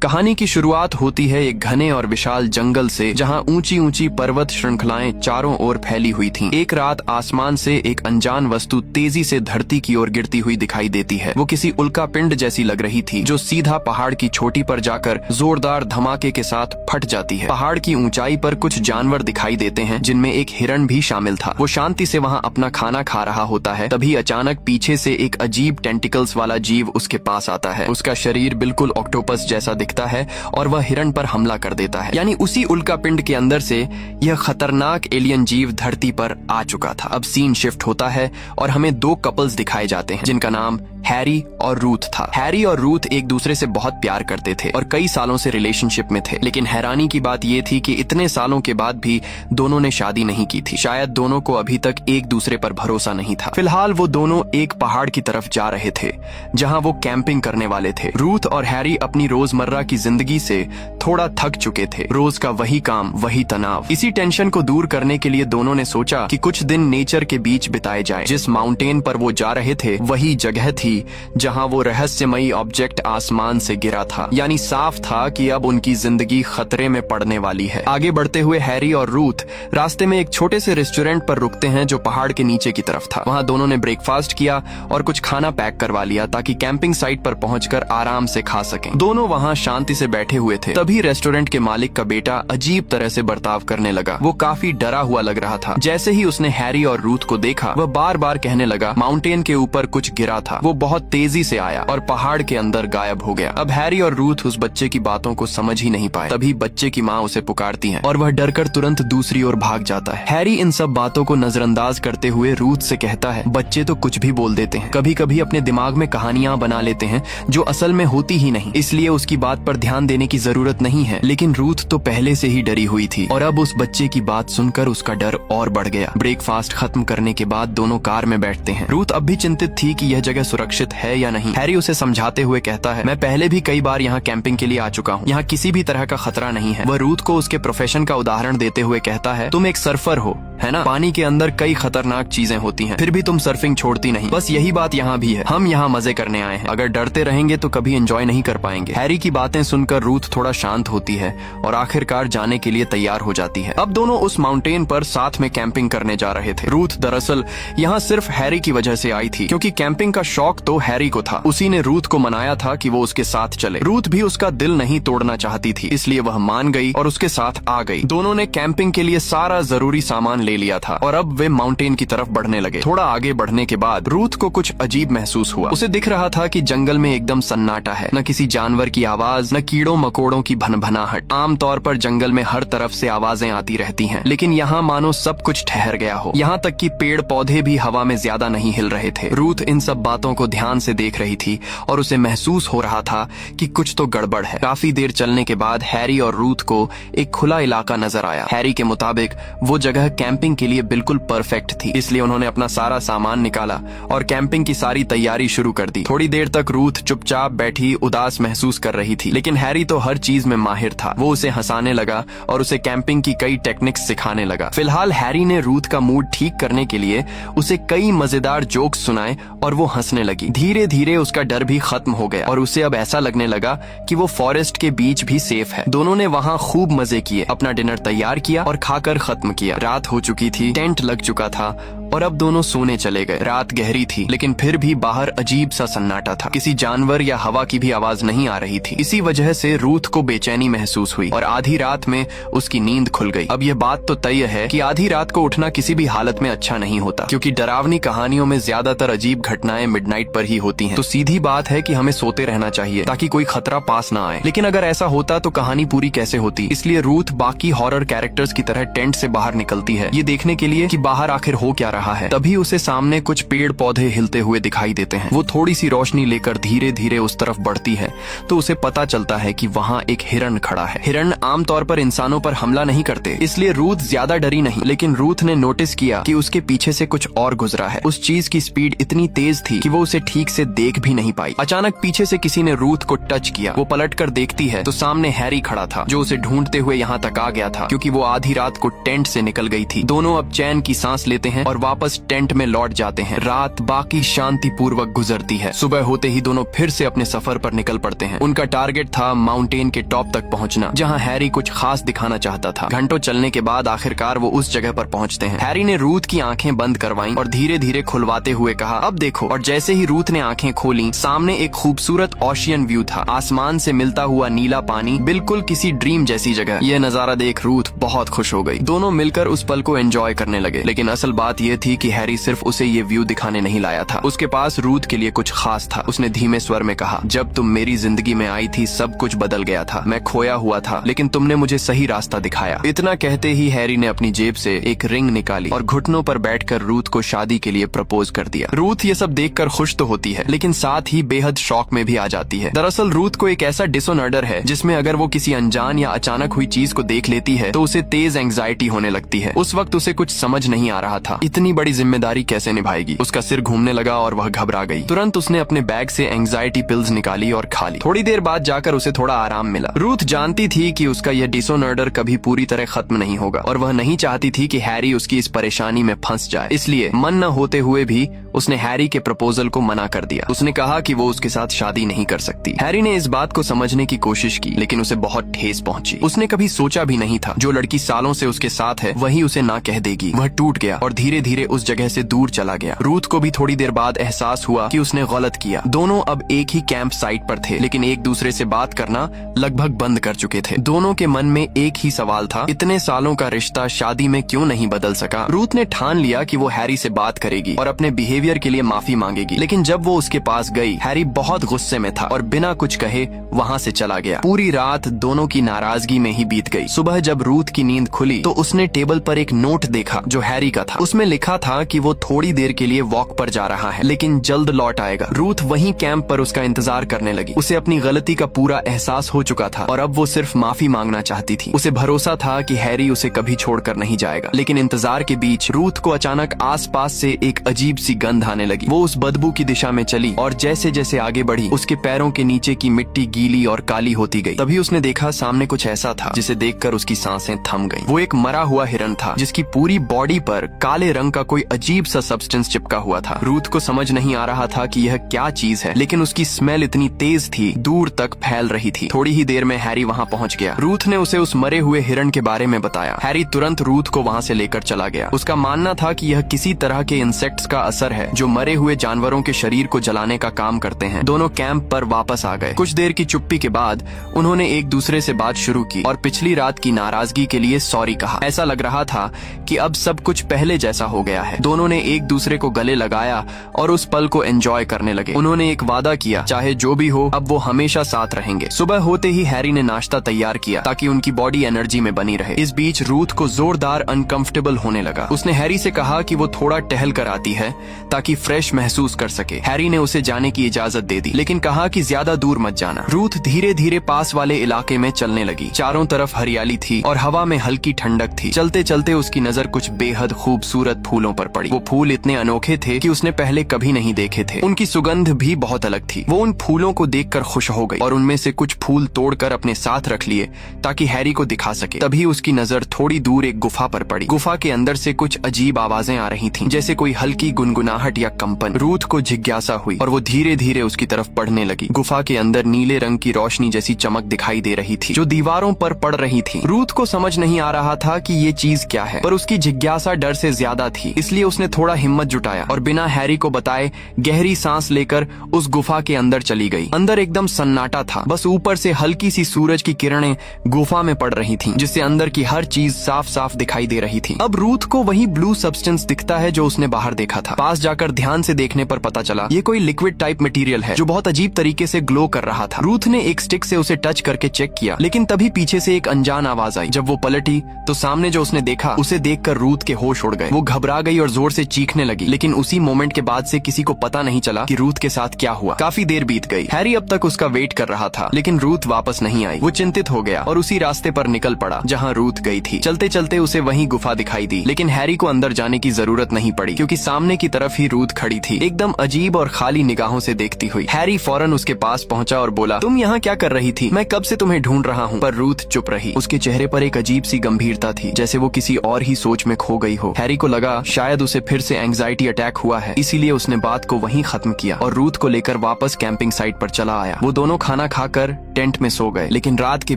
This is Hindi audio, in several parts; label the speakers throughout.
Speaker 1: कहानी की शुरुआत होती है एक घने और विशाल जंगल से, जहां ऊंची ऊंची पर्वत श्रृंखलाएं चारों ओर फैली हुई थीं। एक रात आसमान से एक अनजान वस्तु तेजी से धरती की ओर गिरती हुई दिखाई देती है। वो किसी उल्कापिंड जैसी लग रही थी, जो सीधा पहाड़ की चोटी पर जाकर जोरदार धमाके के साथ फट जाती है। पहाड़ की ऊंचाई पर कुछ जानवर दिखाई देते हैं, जिनमें एक हिरण भी शामिल था। वो शांति से वहां अपना खाना खा रहा होता है। तभी अचानक पीछे से एक अजीब टेंटिकल्स वाला जीव उसके पास आता है। उसका शरीर बिल्कुल ऑक्टोपस जैसा दिखता है और वह हिरण पर हमला कर देता है। यानी उसी उल्कापिंड के अंदर से यह खतरनाक एलियन जीव धरती पर आ चुका था। अब सीन शिफ्ट होता है और हमें दो कपल्स दिखाए जाते हैं, जिनका नाम हैरी और रूथ था। हैरी और रूथ एक दूसरे से बहुत प्यार करते थे और कई सालों से रिलेशनशिप में थे। लेकिन हैरानी की बात यह थी कि इतने सालों के बाद भी दोनों ने शादी नहीं की थी। शायद दोनों को अभी तक एक दूसरे पर भरोसा नहीं था। फिलहाल वो दोनों एक पहाड़ की तरफ जा रहे थे, जहां वो कैंपिंग करने वाले थे। रूथ और हैरी अपनी रोजमर्रा की जिंदगी से थोड़ा थक चुके थे। रोज का वही काम, वही तनाव। इसी टेंशन को दूर करने के लिए दोनों ने सोचा कि कुछ दिन नेचर के बीच बिताए जाए। जिस माउंटेन पर वो जा रहे थे वही जगह थी जहां वो रहस्यमयी ऑब्जेक्ट आसमान से गिरा था। यानी साफ था कि अब उनकी जिंदगी खतरे में पड़ने वाली है। आगे बढ़ते हुए हैरी और रूथ रास्ते में एक छोटे से रेस्टोरेंट पर रुकते हैं, जो पहाड़ के नीचे की तरफ था। वहां दोनों ने ब्रेकफास्ट किया और कुछ खाना पैक करवा लिया, ताकि कैंपिंग साइट पर पहुंचकर आराम से खा सकें। दोनों वहां शांति से बैठे हुए थे। तभी रेस्टोरेंट के मालिक का बेटा अजीब तरह से बर्ताव करने लगा। वो काफी डरा हुआ लग रहा था। जैसे ही उसने हैरी और रूथ को देखा, वह बार बार कहने लगा, माउंटेन के ऊपर कुछ गिरा था। वो बहुत तेजी से आया और पहाड़ के अंदर गायब हो गया। अब हैरी और रूथ उस बच्चे की बातों को समझ ही नहीं पाए। तभी बच्चे की माँ उसे पुकारती है और वह डरकर तुरंत दूसरी ओर भाग जाता है। हैरी इन सब बातों को नजरअंदाज करते हुए रूथ से कहता है, बच्चे तो कुछ भी बोल देते हैं, कभी कभी अपने दिमाग में कहानियां बना लेते हैं जो असल में होती ही नहीं, इसलिए उसकी बात पर ध्यान देने की जरूरत नहीं है। लेकिन रूथ तो पहले से ही डरी हुई थी और अब उस बच्चे की बात सुनकर उसका डर और बढ़ गया। ब्रेकफास्ट खत्म करने के बाद दोनों कार में बैठते हैं। रूथ अब भी चिंतित थी कि यह जगह सुरक्षित है या नहीं। हैरी उसे समझाते हुए कहता है, मैं पहले भी कई बार यहाँ कैंपिंग के लिए आ चुका हूँ, यहाँ किसी भी तरह का खतरा नहीं है। वह रूथ को उसके प्रोफेशन का उदाहरण देते हुए कहता है, तुम एक सर्फर हो, है ना? पानी के अंदर कई खतरनाक चीजें होती हैं, फिर भी तुम सर्फिंग छोड़ती नहीं। बस यही बात यहाँ भी है। हम यहाँ मजे करने आए हैं। अगर डरते रहेंगे तो कभी एंजॉय नहीं कर पाएंगे। हैरी की बातें सुनकर रूथ थोड़ा शांत होती है और आखिरकार जाने के लिए तैयार हो जाती है। अब दोनों उस माउंटेन पर साथ में कैंपिंग करने जा रहे थे। रूथ दरअसल यहाँ सिर्फ हैरी की वजह से आई थी, क्योंकि कैंपिंग का शौक तो हैरी को था। उसी ने रूथ को मनाया था कि वो उसके साथ चले। रूथ भी उसका दिल नहीं तोड़ना चाहती थी, इसलिए वह मान गई और उसके साथ आ गई। दोनों ने कैंपिंग के लिए सारा जरूरी सामान ले लिया था और अब वे माउंटेन की तरफ बढ़ने लगे। थोड़ा आगे बढ़ने के बाद रूथ को कुछ अजीब महसूस हुआ। उसे दिख रहा था कि जंगल में एकदम सन्नाटा है, न किसी जानवर की आवाज, न कीड़ों मकोड़ों की भनभनाहट। आमतौर पर जंगल में हर तरफ से आवाजें आती रहती हैं, लेकिन यहाँ मानो सब कुछ ठहर गया हो। यहाँ तक कि पेड़ पौधे भी हवा में ज्यादा नहीं हिल रहे थे। रूथ इन सब बातों को ध्यान से देख रही थी और उसे महसूस हो रहा था कि कुछ तो गड़बड़ है। काफी देर चलने के बाद हैरी और रूथ को एक खुला इलाका नजर आया। हैरी के मुताबिक वो जगह कैंपिंग के लिए बिल्कुल परफेक्ट थी, इसलिए उन्होंने अपना सारा सामान निकाला और कैंपिंग की सारी तैयारी शुरू कर दी। थोड़ी देर तक रूथ चुपचाप बैठी उदास महसूस कर रही थी, लेकिन हैरी तो हर चीज में माहिर था। वो उसे हंसाने लगा और उसे कैंपिंग की कई टेक्निक्स सिखाने लगा। फिलहाल हैरी ने रूथ का मूड ठीक करने के लिए उसे कई मजेदार जोक्स सुनाए और वो हंसने लगी। धीरे धीरे उसका डर भी खत्म हो गया और उसे अब ऐसा लगने लगा कि वो फॉरेस्ट के बीच भी सेफ है। दोनों ने वहाँ खूब मजे किए, अपना डिनर तैयार किया और खाकर खत्म किया। रात हो चुकी थी, टेंट लग चुका था और अब दोनों सोने चले गए। रात गहरी थी, लेकिन फिर भी बाहर अजीब सा सन्नाटा था। किसी जानवर या हवा की भी आवाज नहीं आ रही थी। इसी वजह से रूथ को बेचैनी महसूस हुई और आधी रात में उसकी नींद खुल गई। अब यह बात तो तय है कि आधी रात को उठना किसी भी हालत में अच्छा नहीं होता, क्योंकि डरावनी कहानियों में ज्यादातर अजीब घटनाएं मिडनाइट पर ही होती हैं। तो सीधी बात है कि हमें सोते रहना चाहिए ताकि कोई खतरा पास ना आए। लेकिन अगर ऐसा होता तो कहानी पूरी कैसे होती? इसलिए रूथ बाकी हॉरर कैरेक्टर्स की तरह टेंट से बाहर निकलती है, ये देखने के लिए कि बाहर आखिर हो क्या रहा है। तभी उसे सामने कुछ पेड़ पौधे हिलते हुए दिखाई देते हैं। वो थोड़ी सी रोशनी लेकर धीरे धीरे उस तरफ बढ़ती है तो उसे पता चलता है कि वहाँ एक हिरण खड़ा है। हिरण आमतौर पर इंसानों पर हमला नहीं करते, इसलिए रूथ ज्यादा डरी नहीं। लेकिन रूथ ने नोटिस किया कि उसके पीछे से कुछ और गुजरा है। उस चीज की स्पीड इतनी तेज थी कि वो उसे ठीक से देख भी नहीं पाई। अचानक पीछे से किसी ने रूथ को टच किया। वो पलट कर देखती है तो सामने हैरी खड़ा था, जो उसे ढूंढते हुए यहाँ तक आ गया था, क्योंकि वो आधी रात को टेंट से निकल गई थी। दोनों अब चैन की सांस लेते हैं और वापस टेंट में लौट जाते हैं। रात बाकी शांतिपूर्वक गुजरती है। सुबह होते ही दोनों फिर से अपने सफर पर निकल पड़ते हैं। उनका टारगेट था माउंटेन के टॉप तक पहुंचना, जहां हैरी कुछ खास दिखाना चाहता था। घंटों चलने के बाद आखिरकार वो उस जगह पर पहुंचते हैं। हैरी ने रूथ की आंखें बंद करवाईं और धीरे धीरे खुलवाते हुए कहा, अब देखो। और जैसे ही रूथ ने आंखें खोली, सामने एक खूबसूरत ओशियन व्यू था। आसमान से मिलता हुआ नीला पानी, बिल्कुल किसी ड्रीम जैसी जगह। यह नजारा देख रूथ बहुत खुश हो गई। दोनों मिलकर उस पल को एंजॉय करने लगे। लेकिन असल बात यह थी कि हैरी सिर्फ उसे ये व्यू दिखाने नहीं लाया था। उसके पास रूथ के लिए कुछ खास था। उसने धीमे स्वर में कहा, जब तुम मेरी जिंदगी में आई थी सब कुछ बदल गया था। मैं खोया हुआ था, लेकिन तुमने मुझे सही रास्ता दिखाया। इतना कहते ही हैरी ने अपनी जेब से एक रिंग निकाली और घुटनों पर बैठकर रूथ को शादी के लिए प्रपोज कर दिया। रूथ ये सब देखकर खुश तो होती है, लेकिन साथ ही बेहद शौक में भी आ जाती है। दरअसल रूथ को एक ऐसा डिसऑर्डर है जिसमें अगर वो किसी अनजान या अचानक हुई चीज को देख लेती है तो उसे तेज एंग्जाइटी होने लगती है। उस वक्त उसे कुछ समझ नहीं आ रहा था, इतनी बड़ी जिम्मेदारी कैसे निभाएगी। उसका सिर घूमने लगा और वह घबरा गई। तुरंत उसने अपने बैग से एंग्जाइटी पिल्स निकाली और खा ली। थोड़ी देर बाद जाकर उसे थोड़ा आराम मिला। रूथ जानती थी कि उसका यह डिसऑर्डर कभी पूरी तरह खत्म नहीं होगा और वह नहीं चाहती थी कि हैरी उसकी इस परेशानी में फंस जाए। इसलिए मन न होते हुए भी उसने हैरी के प्रपोजल को मना कर दिया। उसने कहा कि वो उसके साथ शादी नहीं कर सकती। हैरी ने इस बात को समझने की कोशिश की, लेकिन उसे बहुत ठेस पहुंची। उसने कभी सोचा भी नहीं था जो लड़की सालों से उसके साथ है वही उसे ना कह देगी। वह टूट गया और धीरे धीरे उस जगह से दूर चला गया। रूथ को भी थोड़ी देर बाद एहसास हुआ कि उसने गलत किया। दोनों अब एक ही कैंप साइट पर थे, लेकिन एक दूसरे से बात करना लगभग बंद कर चुके थे। दोनों के मन में एक ही सवाल था, इतने सालों का रिश्ता शादी में क्यों नहीं बदल सका। रूथ ने ठान लिया कि वो हैरी से बात करेगी और अपने बिहेवियर के लिए माफी मांगेगी। लेकिन जब वो उसके पास गई, हैरी बहुत गुस्से में था और बिना कुछ कहे वहाँ से चला गया। पूरी रात दोनों की नाराजगी में ही बीत गई। सुबह जब रूथ की नींद खुली तो उसने टेबल पर एक नोट देखा जो हैरी का था। उसमें लिखा था कि वो थोड़ी देर के लिए वॉक पर जा रहा है, लेकिन जल्द लौट आएगा। रूथ वहीं कैंप पर उसका इंतजार करने लगी। उसे अपनी गलती का पूरा एहसास हो चुका था और अब वो सिर्फ माफी मांगना चाहती थी। उसे भरोसा था कि हैरी उसे कभी छोड़कर नहीं जाएगा। लेकिन इंतजार के बीच रूथ को अचानक आसपास से एक अजीब सी गंध आने लगी। वो उस बदबू की दिशा में चली और जैसे जैसे आगे बढ़ी उसके पैरों के नीचे की मिट्टी गीली और काली होती गई। तभी उसने देखा सामने कुछ ऐसा था जिसे देखकर उसकी सांसें थम गईं। वो एक मरा हुआ हिरन था जिसकी पूरी बॉडी पर काले रंग का कोई अजीब सा सब्सटेंस चिपका हुआ था। रूथ को समझ नहीं आ रहा था कि यह क्या चीज है, लेकिन उसकी स्मेल इतनी तेज थी, दूर तक फैल रही थी। थोड़ी ही देर में हैरी वहाँ पहुँच गया। रूथ ने उसे उस मरे हुए हिरन के बारे में बताया। हैरी तुरंत रूथ को वहाँ से लेकर चला गया। उसका मानना था कि यह किसी तरह के इंसेक्ट्स का असर है जो मरे हुए जानवरों के शरीर को जलाने का काम करते हैं। दोनों कैंप पर वापस आ गए। कुछ देर की चुप्पी के बाद उन्होंने एक दूसरे से बात शुरू की और पिछली रात की नाराजगी के लिए सॉरी कहा। ऐसा लग रहा था कि अब सब कुछ पहले जैसा हो गया है। दोनों ने एक दूसरे को गले लगाया और उस पल को एंजॉय करने लगे। उन्होंने एक वादा किया, चाहे जो भी हो अब वो हमेशा साथ रहेंगे। सुबह होते ही हैरी ने नाश्ता तैयार किया ताकि उनकी बॉडी एनर्जी में बनी रहे। इस बीच रूथ को जोरदार अनकंफर्टेबल होने लगा। उसने हैरी से कहा कि वो थोड़ा टहल कर आती है ताकि फ्रेश महसूस कर सके। हैरी ने उसे जाने की इजाजत दे दी, लेकिन कहा कि ज्यादा दूर मत जाना। रूथ धीरे धीरे पास वाले इलाके में चलने लगी। चारों तरफ हरियाली थी और हवा में हल्की ठंडक थी। चलते चलते उसकी नजर कुछ बेहद खूबसूरत फूलों पर पड़ी। वो फूल इतने अनोखे थे कि उसने पहले कभी नहीं देखे थे। उनकी सुगंध भी बहुत अलग थी। वो उन फूलों को देखकर खुश हो गई और उनमें से कुछ फूल तोड़कर अपने साथ रख लिए ताकि हैरी को दिखा सके। तभी उसकी नजर थोड़ी दूर एक गुफा पर पड़ी। गुफा के अंदर से कुछ अजीब आवाजें आ रही थीं, जैसे कोई हल्की गुनगुनाहट या कंपन। रूथ को जिज्ञासा हुई और वो धीरे धीरे उसकी तरफ बढ़ने लगी। गुफा के अंदर नीले रंग की रोशनी जैसी चमक दिखाई दे रही थी जो दीवारों पर पड़ रही थी। रूथ को समझ नहीं आ रहा था कि ये चीज क्या है, पर उसकी जिज्ञासा डर से ज्यादा थी। इसलिए उसने थोड़ा हिम्मत जुटाया और बिना हैरी को बताए गहरी सांस लेकर उस गुफा के अंदर चली गई। अंदर एकदम सन्नाटा था। बस ऊपर से हल्की सी सूरज की किरणें गुफा में पड़ रही थीं, जिससे अंदर की हर चीज साफ साफ दिखाई दे रही थी। अब रूथ को वही ब्लू सब्सटेंस दिखता है जो उसने बाहर देखा था। पास जाकर ध्यान से देखने पर पता चला ये कोई लिक्विड टाइप मटेरियल है जो बहुत अजीब तरीके से ग्लो कर रहा था। रूथ ने एक स्टिक से उसे टच करके चेक किया, लेकिन तभी पीछे से एक अनजान आवाज आई। जब वो पलटी तो सामने जो उसने देखा उसे देखकर रूथ के होश उड़ गए। वो घबरा गई और जोर से चीखने लगी, लेकिन उसी मोमेंट के बाद से किसी को पता नहीं चला कि रूथ के साथ क्या हुआ। काफी देर बीत गई। हैरी अब तक उसका वेट कर रहा था, लेकिन रूथ वापस नहीं आई। वो चिंतित हो गया और उसी रास्ते पर निकल पड़ा जहाँ रूथ गई थी। चलते चलते उसे वही गुफा दिखाई दी, लेकिन हैरी को अंदर जाने की जरूरत नहीं पड़ी क्योंकि सामने की तरफ ही रूथ खड़ी थी, एकदम अजीब और खाली निगाहों से देखती हुई। हैरी फौरन उसके पास पहुंचा और बोला, तुम यहाँ क्या कर रही थी? मैं कब से तुम्हें ढूंढ रहा हूँ। पर रूथ चुप रही। उसके चेहरे पर एक अजीब सी गंभीरता थी, जैसे वो किसी और ही सोच में खो गई हो। हैरी को लगा शायद उसे फिर से एंग्जाइटी अटैक हुआ है, इसीलिए उसने बात को वहीं खत्म किया और रूथ को लेकर वापस कैंपिंग साइट पर चला आया। वो दोनों खाना खाकर टेंट में सो गए, लेकिन रात के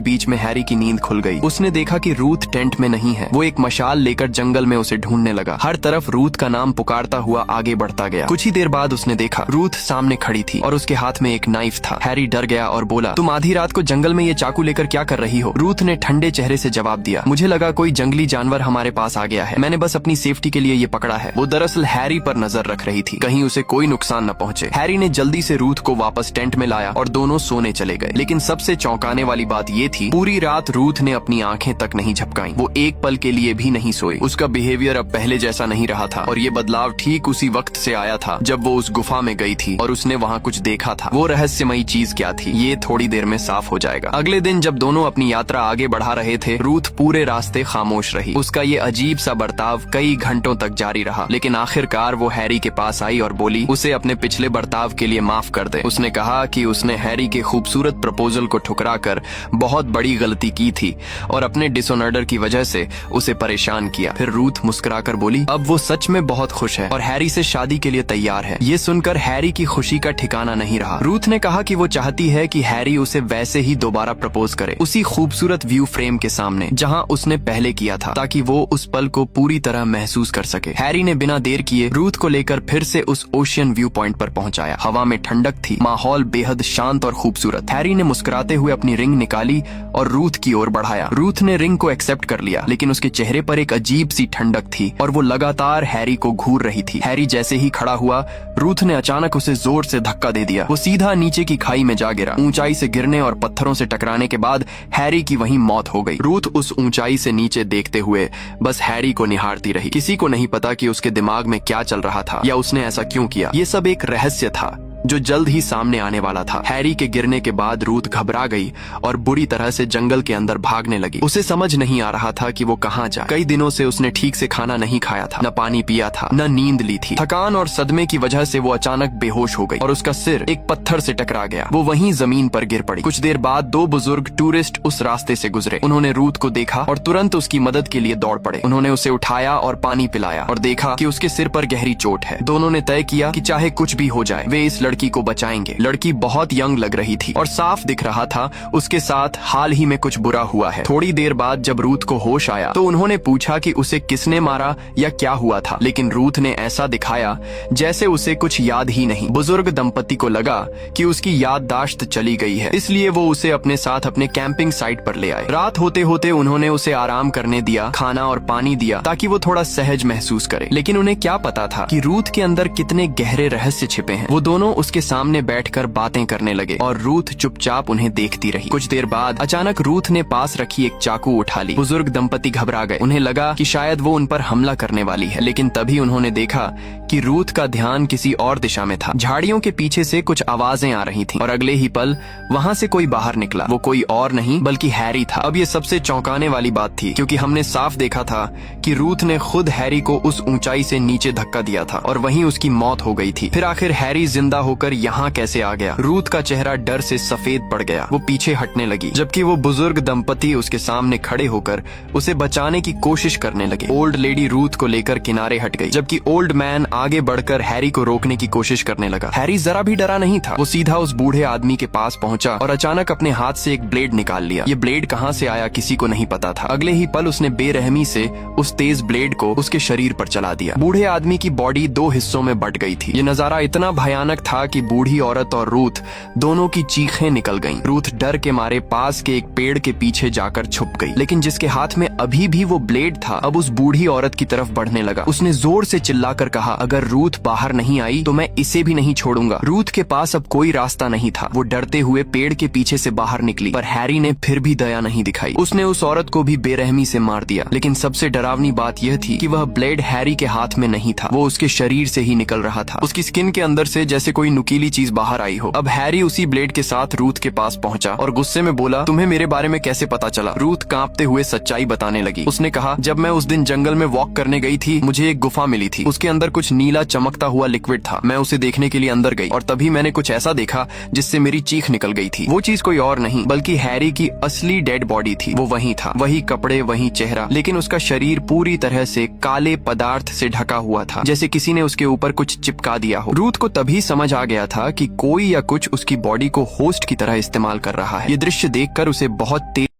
Speaker 1: बीच में हैरी की नींद खुल गई। उसने देखा कि रूथ टेंट में नहीं है। वो एक मशाल लेकर जंगल में उसे ढूंढने लगा। हर तरफ रूथ का नाम पुकारता हुआ आगे बढ़ता गया। कुछ ही देर बाद उसने देखा रूथ सामने खड़ी थी और उसके हाथ में एक नाइफ था। हैरी डर गया और बोला, तुम आधी रात को जंगल में ये चाकू लेकर क्या कर रही हो? रूथ ने ठंडे चेहरे से जवाब दिया, मुझे लगा कोई जंगली जानवर हमारे पास आ गया है, मैंने बस अपनी सेफ्टी के लिए ये पकड़ा है। वो दरअसल हैरी पर नजर रख रही थी, कहीं उसे कोई नुकसान न पहुंचे। हैरी ने जल्दी से रूथ को वापस टेंट में लाया और दोनों सोने चले गए। लेकिन सबसे चौंकाने वाली बात ये थी, पूरी रात रूथ ने अपनी आंखें तक नहीं झपकाई। वो एक पल के लिए भी नहीं सोई। उसका बिहेवियर अब पहले जैसा नहीं रहा था और ये बदलाव ठीक उसी वक्त से आया था जब वो उस गुफा में गई थी और उसने वहाँ कुछ देखा था। वो रहस्यमयी चीज क्या थी, ये थोड़ी देर में साफ हो जाएगा। अगले दिन जब दोनों अपनी यात्रा आगे बढ़ा रहे थे, रूथ पूरे रास्ते खामोश रही। उसका ये अजीब सा बर्ताव कई घंटों तक जारी रहा, लेकिन आखिरकार वो हैरी के पास आई और बोली उसे अपने पिछले बर्ताव के लिए माफ कर दे। उसने कहा कि उसने हैरी के खूबसूरत प्रपोजल को ठुकरा कर बहुत बड़ी गलती की थी और अपने डिसऑनर की वजह से उसे परेशान किया। फिर रूथ मुस्कुराकर बोली, अब वो सच में बहुत खुश है और हैरी से शादी के लिए तैयार है। ये सुनकर हैरी की खुशी का ठिकाना नहीं रहा। रूथ ने कहा कि वो चाहती है कि हैरी उसे वैसे ही दोबारा प्रपोज करे, उसी खूबसूरत व्यू फ्रेम के सामने जहां उसने पहले किया था, ताकि वो उस पल को पूरी तरह महसूस कर सके। हैरी ने बिना देर किए रूथ को लेकर फिर से उस ओशियन व्यू पॉइंट पर पहुंचाया। हवा में ठंडक थी, माहौल बेहद शांत और खूबसूरत। हैरी ने मुस्कुराते हुए अपनी रिंग निकाली और रूथ की ओर बढ़ाया। रूथ ने रिंग को एक्सेप्ट कर लिया, लेकिन उसके चेहरे पर एक अजीब सी ठंडक थी और वो लगातार हैरी को घूर रही थी। हैरी जैसे ही खड़ा हुआ, रूथ ने अचानक उसे जोर से धक्का दे दिया। वो सीधा नीचे की खाई में जा गिरा। ऊंचाई से गिरने और पत्थरों से टकराने के बाद हैरी की वहीं मौत हो गई। रूथ उस ऊंचाई से नीचे देखते हुए बस हैरी को निहारती रही। किसी को नहीं पता कि उसके दिमाग में क्या चल रहा था या उसने ऐसा क्यों किया। ये सब एक रहस्य था जो जल्द ही सामने आने वाला था। हैरी के गिरने के बाद रूथ घबरा गई और बुरी तरह से जंगल के अंदर भागने लगी। उसे समझ नहीं आ रहा था कि वो कहाँ जाए। कई दिनों से उसने ठीक से खाना नहीं खाया था, न पानी पिया था, न नींद ली थी। थकान और सदमे की वजह से वो अचानक बेहोश हो गई और उसका सिर एक पत्थर से टकरा गया। वो वहीं जमीन पर गिर पड़ी। कुछ देर बाद दो बुजुर्ग टूरिस्ट उस रास्ते से गुजरे। उन्होंने रूथ को देखा और तुरंत उसकी मदद के लिए दौड़ पड़े। उन्होंने उसे उठाया और पानी पिलाया और देखा कि उसके सिर पर गहरी चोट है। दोनों ने तय किया कि चाहे कुछ भी हो जाए, वे इस लड़की को बचाएंगे। लड़की बहुत यंग लग रही थी और साफ दिख रहा था उसके साथ हाल ही में कुछ बुरा हुआ है। थोड़ी देर बाद जब रूथ को होश आया तो उन्होंने पूछा कि उसे किसने मारा या क्या हुआ था, लेकिन रूथ ने ऐसा दिखाया जैसे उसे कुछ याद ही नहीं। बुजुर्ग दंपति को लगा कि उसकी याददाश्त चली गई है, इसलिए वो उसे अपने साथ अपने कैंपिंग साइट पर ले आए। रात होते होते उन्होंने उसे आराम करने दिया, खाना और पानी दिया ताकि वो थोड़ा सहज महसूस करे। लेकिन उन्हें क्या पता था कि रूथ के अंदर कितने गहरे रहस्य छिपे हैं। वो दोनों उसके सामने बैठकर बातें करने लगे और रूथ चुपचाप उन्हें देखती रही। कुछ देर बाद अचानक रूथ ने पास रखी एक चाकू उठा ली। बुजुर्ग दंपति घबरा गए। उन्हें लगा कि शायद वो उन पर हमला करने वाली है, लेकिन तभी उन्होंने देखा कि रूथ का ध्यान किसी और दिशा में था। झाड़ियों के पीछे से कुछ आवाजें आ रही थीं और अगले ही पल वहाँ से कोई बाहर निकला। वो कोई और नहीं बल्कि हैरी था। अब ये सबसे चौंकाने वाली बात थी, क्योंकि हमने साफ देखा था कि रूथ ने खुद हैरी को उस ऊंचाई से नीचे धक्का दिया था और वहीं उसकी मौत हो गई थी। फिर आखिर हैरी जिंदा होकर यहाँ कैसे आ गया? रूथ का चेहरा डर से सफेद पड़ गया। वो पीछे हटने लगी, जबकि वो बुजुर्ग दंपति उसके सामने खड़े होकर उसे बचाने की कोशिश करने लगे। ओल्ड लेडी रूथ को लेकर किनारे हट गई, जबकि ओल्ड मैन आगे बढ़कर हैरी को रोकने की कोशिश करने लगा। हैरी जरा भी डरा नहीं था। वो सीधा उस बूढ़े आदमी के पास पहुंचा और अचानक अपने हाथ से एक ब्लेड निकाल लिया। ये ब्लेड कहाँ से आया किसी को नहीं पता था। अगले ही पल उसने बेरहमी से उस तेज ब्लेड को उसके शरीर पर चला दिया। बूढ़े आदमी की बॉडी दो हिस्सों में बट गई थी। ये नजारा इतना भयानक था कि बूढ़ी औरत और रूथ दोनों की चीखें निकल गईं। रूथ डर के मारे पास के एक पेड़ के पीछे जाकर छुप गई, लेकिन जिसके हाथ में अभी भी वो ब्लेड था अब उस बूढ़ी औरत की तरफ बढ़ने लगा। उसने जोर से चिल्लाकर कहा, अगर रूथ बाहर नहीं आई तो मैं इसे भी नहीं छोड़ूंगा। रूथ के पास अब कोई रास्ता नहीं था। वो डरते हुए पेड़ के पीछे से बाहर निकली, पर हैरी ने फिर भी दया नहीं दिखाई। उसने उस औरत को भी बेरहमी से मार दिया। लेकिन सबसे डरावनी बात यह थी कि वह ब्लेड हैरी के हाथ में नहीं था, वो उसके शरीर से ही निकल रहा था। उसकी स्किन के अंदर से जैसे कोई कोई नुकीली चीज बाहर आई हो। अब हैरी उसी ब्लेड के साथ रूथ के पास पहुंचा और गुस्से में बोला, तुम्हें मेरे बारे में कैसे पता चला? रूथ कांपते हुए सच्चाई बताने लगी। उसने कहा, जब मैं उस दिन जंगल में वॉक करने गई थी, मुझे एक गुफा मिली थी। उसके अंदर कुछ नीला चमकता हुआ लिक्विड था। मैं उसे देखने के लिए अंदर गई और तभी मैंने कुछ ऐसा देखा जिससे मेरी चीख निकल गई थी। वो चीज कोई और नहीं बल्कि हैरी की असली डेड बॉडी थी। वो वही था, वही कपड़े, वही चेहरा, लेकिन उसका शरीर पूरी तरह से काले पदार्थ से ढका हुआ था, जैसे किसी ने उसके ऊपर कुछ चिपका दिया हो। रूथ को तभी समझ आ गया था कि कोई या कुछ उसकी बॉडी को होस्ट की तरह इस्तेमाल कर रहा है। ये दृश्य देखकर उसे बहुत तेज